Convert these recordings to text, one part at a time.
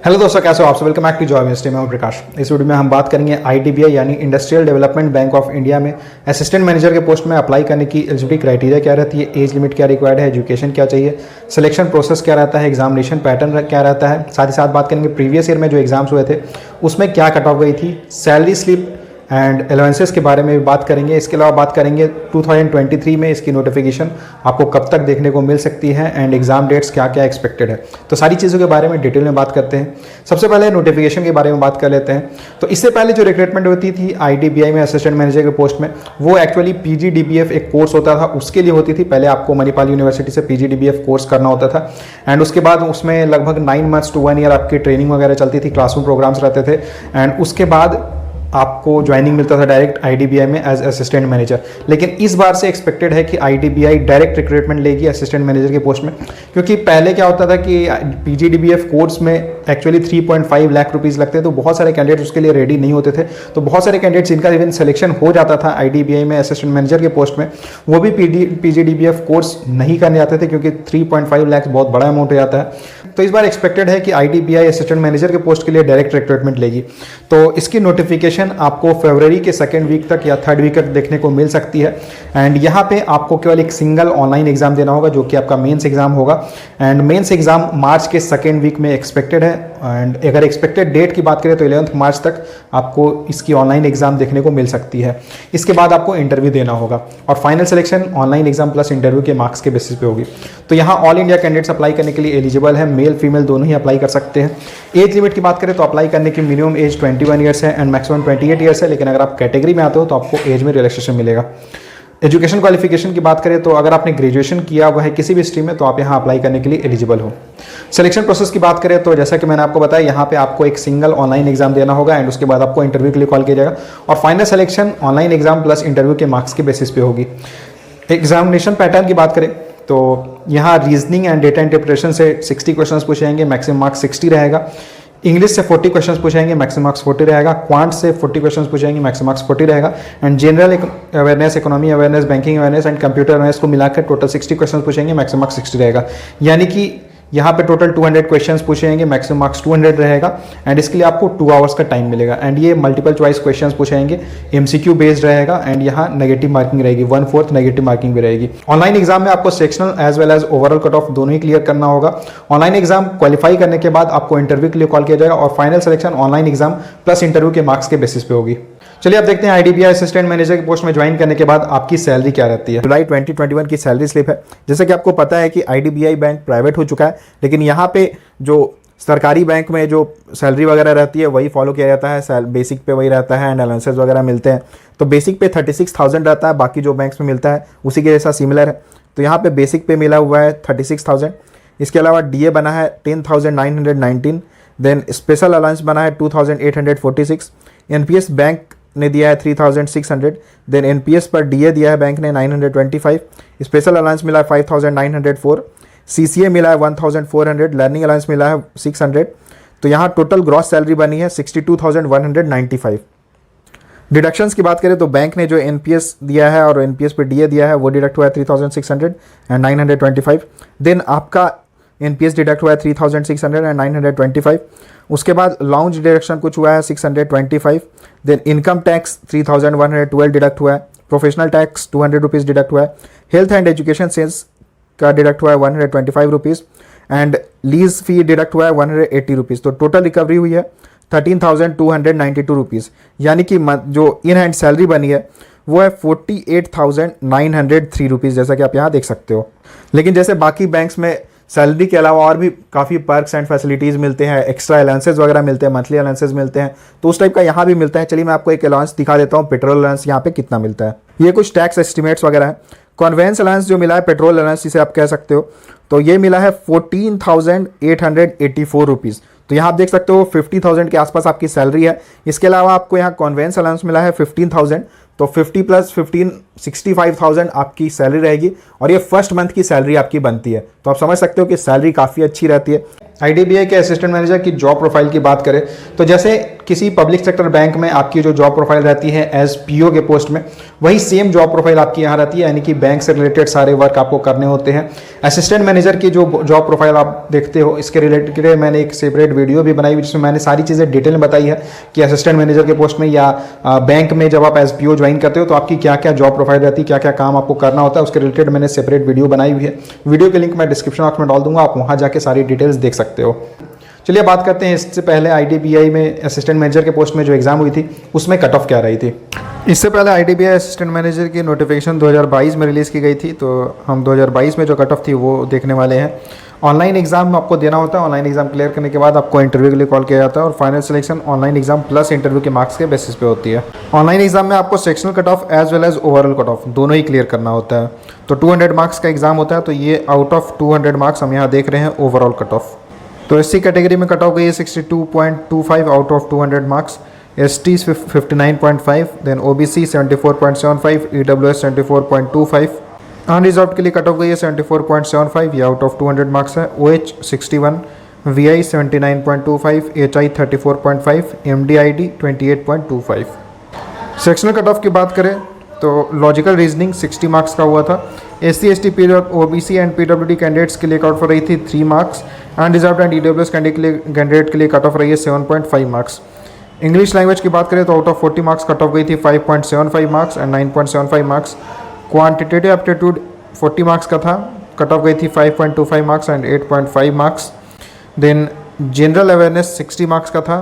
Hello दोस्तों, कैसे हो आप सब। Welcome back to job university. मैं हूं प्रकाश। इस वीडियो में हम बात करेंगे आईडीबीआई यानी industrial development bank of India में असिस्टेंट मैनेजर के पोस्ट में अप्लाई करने की एलिजिबिलिटी क्राइटेरिया क्या रहती है, एज लिमिट क्या रिक्वायर्ड है, एजुकेशन क्या चाहिए, सिलेक्शन प्रोसेस क्या रहता है, एग्जामिनेशन पैटर्न क्या रहता है। साथ ही साथ बात करेंगे प्रीवियस ईयर में जो एग्जाम्स हुए थे उसमें क्या कट ऑफ गई थी, सैलरी स्लिप एंड अलाउंसेस के बारे में भी बात करेंगे। इसके अलावा बात करेंगे 2023 में इसकी नोटिफिकेशन आपको कब तक देखने को मिल सकती है एंड एग्जाम डेट्स क्या क्या एक्सपेक्टेड है। तो सारी चीज़ों के बारे में डिटेल में बात करते हैं। सबसे पहले नोटिफिकेशन के बारे में बात कर लेते हैं। तो इससे पहले जो रिक्रूटमेंट होती थी आईडीबीआई में असिस्टेंट मैनेजर के पोस्ट में, वो एक्चुअली पीजीडीबीएफ एक कोर्स होता था, उसके लिए होती थी। पहले आपको मणिपाल यूनिवर्सिटी से पीजीडीबीएफ कोर्स करना होता था एंड उसके बाद उसमें लगभग 9 months to 1 year आपकी ट्रेनिंग वगैरह चलती थी, क्लासरूम प्रोग्राम्स रहते थे एंड उसके बाद आपको ज्वाइनिंग मिलता था डायरेक्ट आईडीबीआई में एज असिस्टेंट मैनेजर। लेकिन इस बार से एक्सपेक्टेड है कि आईडीबीआई डायरेक्ट रिक्रूटमेंट लेगी असिस्टेंट मैनेजर के पोस्ट में, क्योंकि पहले क्या होता था कि पीजीडीबीएफ कोर्स में एक्चुअली 3.5 लाख रुपीज़ लगते तो बहुत सारे कैंडिडेट्स उसके लिए रेडी नहीं होते थे। तो बहुत सारे कैंडिडेट्स जिनका इवन सिलेक्शन हो जाता था आईडीबीआई में असिस्टेंट मैनेजर के पोस्ट में, वो भी पीजीडीबीएफ कोर्स नहीं करने जाते थे, क्योंकि 3.5 लाख बहुत बड़ा अमाउंट हो जाता है। तो इस बार एक्सपेक्टेड है कि आईडीबीआई असिस्टेंट मैनेजर के पोस्ट के लिए डायरेक्ट रिक्रूटमेंट लेगी। तो इसकी नोटिफिकेशन आपको फरवरी के 2nd वीक तक या 3rd वीक तक देखने को मिल सकती है एंड यहाँ पे आपको केवल एक सिंगल ऑनलाइन एग्जाम देना होगा, जो कि आपका मेंस एग्जाम होगा एंड मेंस एग्जाम मार्च के 2nd वीक में एक्सपेक्टेड है। एंड अगर एक्सपेक्टेड डेट की बात करें तो 11 मार्च तक आपको इसकी ऑनलाइन एग्जाम देखने को मिल सकती है। इसके बाद आपको इंटरव्यू देना होगा और final selection online exam plus interview के मार्क्स के बेसिस पे होगी। तो यहाँ ऑल इंडिया कैंडिडेट्स अप्लाई करने के लिए एलिजिबल है, मेल फीमेल दोनों ही अप्लाई कर सकते हैं। एज लिमिट की बात करें तो अप्लाई करने की मिनिमम एज 21 ईयर्स है एंड मैक्सिमम 28 ईयर्स है, लेकिन अगर आप कैटेगरी में आते हो तो आपको एज में रिलैक्सेशन मिलेगा। एजुकेशन क्वालिफिकेशन की बात करें तो अगर आपने ग्रेजुएशन किया हुआ है किसी भी स्ट्रीम में तो आप यहाँ अप्लाई करने के लिए एलिजिबल हो। सिलेक्शन प्रोसेस की बात करें तो जैसा कि मैंने आपको बताया, यहाँ पे आपको एक सिंगल ऑनलाइन एग्जाम देना होगा एंड उसके बाद आपको इंटरव्यू के लिए कॉल किया जाएगा और final selection online exam plus interview के मार्क्स के बेसिस पे होगी। एग्जामिनेशन पैटर्न की बात करें तो यहाँ रीजनिंग एंड डेटा इंटरप्रिटेशन से 60 क्वेश्चन पूछे जाएंगे, मैक्सिमम मार्क्स 60 रहेगा। इंग्लिश से 40 क्वेश्चंस पूछेंगे, मैक्सिमम मार्क्स 40 रहेगा। क्वांट से 40 क्वेश्चंस पूछेंगे, मैक्सिमम मार्क्स 40 रहेगा and general awareness, economy awareness, banking awareness and computer awareness को मिलाकर टोटल 60 क्वेश्चंस पूछेंगे, मैक्सिमम मार्क्स 60 रहेगा। यानी कि यहाँ पे टोटल 200 क्वेश्चंस पूछेंगे, मैक्सिमम मार्क्स 200 रहेगा एंड इसके लिए आपको 2 आवर्स का टाइम मिलेगा एंड ये मल्टीपल चॉइस क्वेश्चंस पूछेंगे, एमसीक्यू बेस्ड रहेगा एंड यहाँ नेगेटिव मार्किंग रहेगी, 1/4 नेगेटिव मार्किंग भी रहेगी। ऑनलाइन एग्जाम में आपको sectional as well as overall cut off दोनों ही क्लियर करना होगा। ऑनलाइन एग्जाम क्वालिफाई करने के बाद आपको इंटरव्यू के लिए कॉल किया जाएगा और final selection online exam plus interview के मार्क्स के बेसिस पे होगी। चलिए अब देखते हैं आईडीबीआई असिस्टेंट मैनेजर के पोस्ट में ज्वाइन करने के बाद आपकी सैलरी क्या रहती है। जुलाई 2021 की सैलरी स्लिप है। जैसे कि आपको पता है कि आईडीबीआई बैंक प्राइवेट हो चुका है, लेकिन यहाँ पे जो सरकारी बैंक में जो सैलरी वगैरह रहती है वही फॉलो किया जाता है, बेसिक पे वही रहता है एंड अलाउंसेस वगैरह मिलते हैं। तो बेसिक पे 36,000 रहता है, बाकी जो बैंक्स में मिलता है उसी के जैसा सिमिलर है। तो यहाँ पे बेसिक पे मिला हुआ है 36,000। इसके अलावा डीए बना है 10,919, देन स्पेशल अलाउंस बना है 2,846, एनपीएस बैंक ने दिया है 3,600, देन एनपीएस पर डीए दिया है बैंक ने 925, स्पेशल अलाउंस मिला है 5,904, सीसीए मिला है 1,400, लर्निंग अलाउंस मिला है 600। तो यहाँ टोटल ग्रॉस सैलरी बनी है 62,195। डिडक्शंस की बात करें तो बैंक ने जो एनपीएस दिया है और एनपीएस पर डीए दिया है वो डिडक्ट हुआ है 3,600 एंड 925। देन आपका एनपीएस डिडक्ट हुआ है 3,600 एंड 925। उसके बाद लाउंज डिडक्शन कुछ हुआ है 625। देन इनकम टैक्स 3,112 डिडक्ट हुआ है। प्रोफेशनल टैक्स 200 रुपीज़ डिडक्ट हुआ है। हेल्थ एंड एजुकेशन सेंस का डिडक्ट हुआ है 125 rupees and lease fee deduct हुआ है 180 रुपीज़। तो टोटल रिकवरी हुई है 13,292 रुपीज़। यानी कि जो इन हैंड सैलरी बनी है वो है 48,903 रुपीज़, जैसा कि आप यहाँ देख सकते हो। लेकिन जैसे बाकी बैंक्स में सैलरी के अलावा और भी काफ़ी पर्क्स एंड फैसिलिटीज़ मिलते हैं, एक्स्ट्रा अलाउंसेस वगैरह मिलते हैं, मंथली अलाउंसेस मिलते हैं, तो उस टाइप का यहाँ भी मिलता है। चलिए मैं आपको एक अलाउंस दिखा देता हूँ, पेट्रोल अलाउंस यहाँ पे कितना मिलता है। ये कुछ टैक्स एस्टिमेट्स वगैरह है। कॉन्वेंस अलाउंस जो मिला है, पेट्रोल अलाउंस जिसे आप कह सकते हो, तो ये मिला है 14,884 रुपीज़। तो यहाँ आप देख सकते हो 50,000 के आसपास आपकी सैलरी है। इसके अलावा आपको यहाँ कॉन्वेंस अलाउंस मिला है 15,000, तो 50 + 15 65,000 आपकी सैलरी रहेगी और ये फर्स्ट मंथ की सैलरी आपकी बनती है। तो आप समझ सकते हो कि सैलरी काफ़ी अच्छी रहती है। आईडीबीआई के असिस्टेंट मैनेजर की जॉब प्रोफाइल की बात करें तो जैसे किसी पब्लिक सेक्टर बैंक में आपकी जो जॉब प्रोफाइल रहती है एज पीओ के पोस्ट में, वही सेम जॉब प्रोफाइल आपकी यहाँ रहती है, यानी कि बैंक से रिलेटेड सारे वर्क आपको करने होते हैं। असिस्टेंट मैनेजर की जो जॉब प्रोफाइल आप देखते हो, इसके रिलेटेड मैंने एक सेपरेट वीडियो भी बनाई जिसमें मैंने सारी चीज़ें डिटेल में बताई है कि असिस्टेंट मैनेजर के पोस्ट में या बैंक में जब आप एज पीओ ज्वाइन करते हो तो आपकी क्या क्या जॉब प्रोफाइल रहती है, क्या क्या काम आपको करना होता है, उसके रिलेटेड मैंने सेपरेट वीडियो बनाई हुई है। वीडियो के लिंक मैं डिस्क्रिप्शन बॉक्स में डाल दूंगा, आप वहाँ जाके सारी डिटेल्स देख सकते हो। चलिए बात करते हैं इससे पहले ITBI में असिस्टेंट मैनेजर के पोस्ट में जो एग्जाम हुई थी उसमें कट ऑफ क्या रही थी। इससे पहले ITBI असिस्टेंट मैनेजर की नोटिफिकेशन 2022 में रिलीज़ की गई थी, तो हम 2022 में जो कट ऑफ थी वो देखने वाले हैं। ऑनलाइन एग्जाम आपको देना होता है, ऑनलाइन एग्जाम क्लियर करने के बाद आपको इंटरव्यू के लिए कॉल किया जाता है और final selection online exam plus interview के मार्क्स के बेसिस पे होती है। ऑनलाइन एग्जाम में आपको sectional cut off as well as overall cut off दोनों ही क्लियर करना होता है। तो 200 मार्क्स का एग्जाम होता है, तो ये आउट ऑफ 200 मार्क्स हम यहाँ देख रहे हैं ओवरऑल कट ऑफ। तो SC कैटेगरी में कट ऑफ गई है 62.25 out of 200 marks, ST 59.5, then OBC 74.75, EWS 74.25, unreserved के लिए कट ऑफ गई है 74.75, ये आउट ऑफ 200 मार्क्स है। OH 61, VI 79.25, HI 34.5, MDID 28.25। Sectional cut off की बात करें तो लॉजिकल रीजनिंग 60 मार्क्स का हुआ था। SC ST OBC and PWD candidates के लिए कट ऑफ रही थी 3 marks, unreserved and EWS candidate के लिए कट ऑफ रही है 7.5 मार्क्स। इंग्लिश लैंग्वेज की बात करें तो out of 40 marks cut off गई थी 5.75 marks and 9.75 marks. Quantitative aptitude 40 marks का था, कट ऑफ गई थी 5.25 marks and 8.5 marks. Then general awareness 60 marks का था,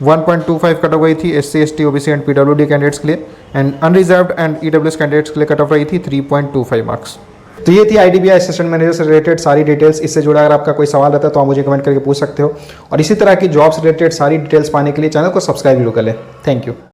1.25 कट ऑफ गई थी SC ST OBC and PWD candidates के लिए, and unreserved and EWS candidates के लिए कट ऑफ रही थी 3.25 मार्क्स। तो ये थी ITBI असिस्टेंट मैनेजर से रिलेटेड सारी डिटेल्स। इससे जुड़ा अगर आपका कोई सवाल रहता है तो आप मुझे कमेंट करके पूछ सकते हो, और इसी तरह की जॉब से रिलेटेड सारी डिटेल्स पाने के लिए चैनल को सब्सक्राइब जरूर कर लें। Thank you.